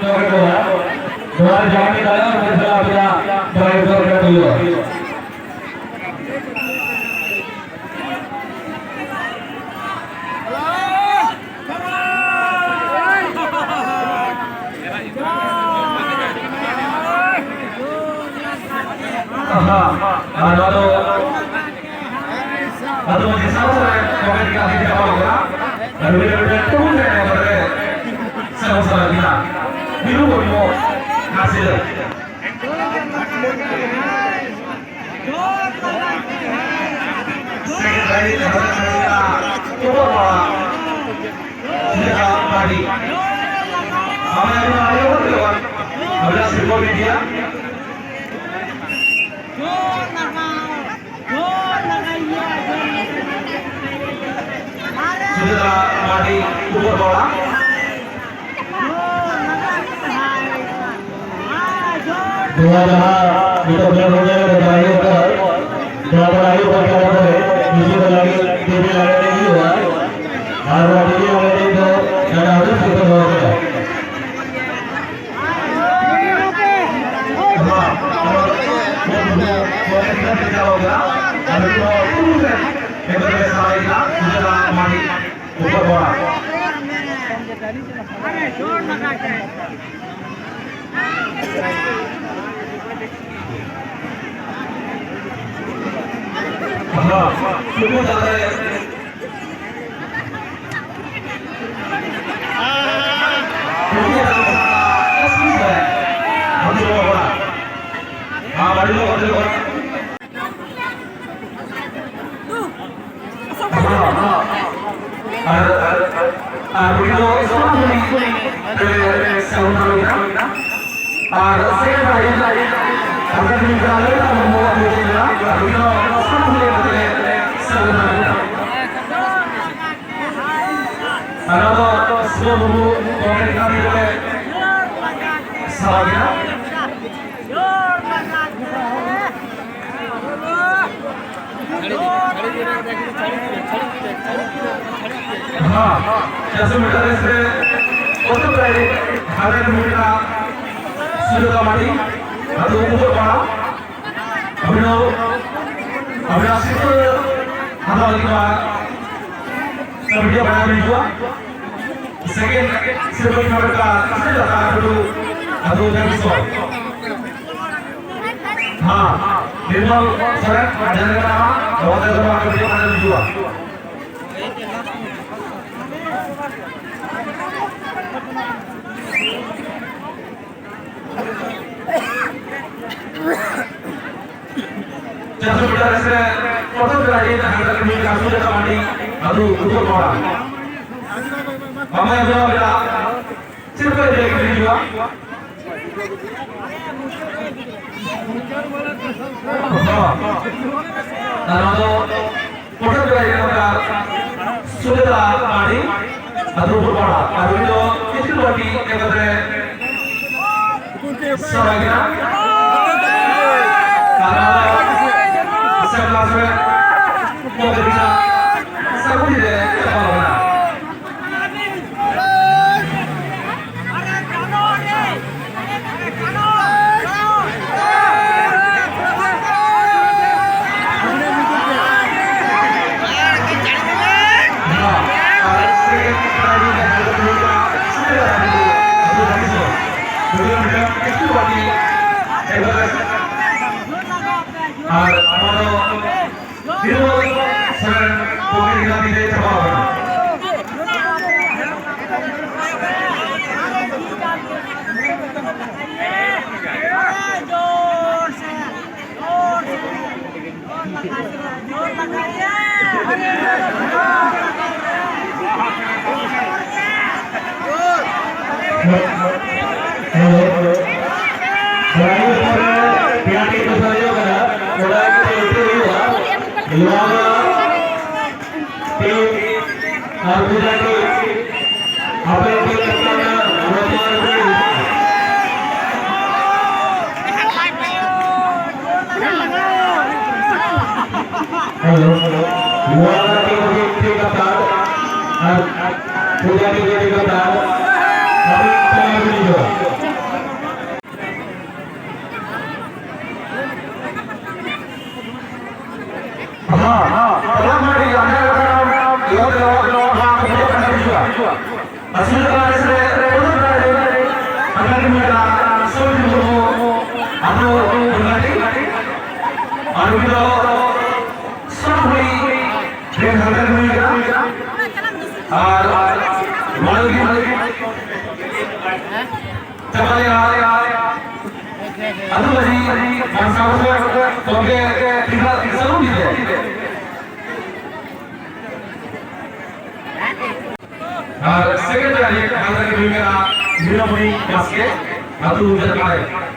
joget bola. Bola jangan ditahan bersama kita driver kedua. Atau di sana joget dikasih di bawah. Lalu dia turun dari sama-sama kita. Biru mau hasil. Sekali kita coba sudah tadi. Apa yang ayo lewat. Ada sebuah media. Sudah tadi umur bola. Dua kita benar-benar bermain per jangan lagi berkata-kata justru lagi TV lagi juga harus TV lagi itu dan harus kita bawa semua sampai Punya Tokyo Subway Ben Hagar Mega Malgi Tabaya Adu Bari Mansawar Tokyo Tiga Tiga Second Hagar Mega Mirapuri Basket Adu Jatmai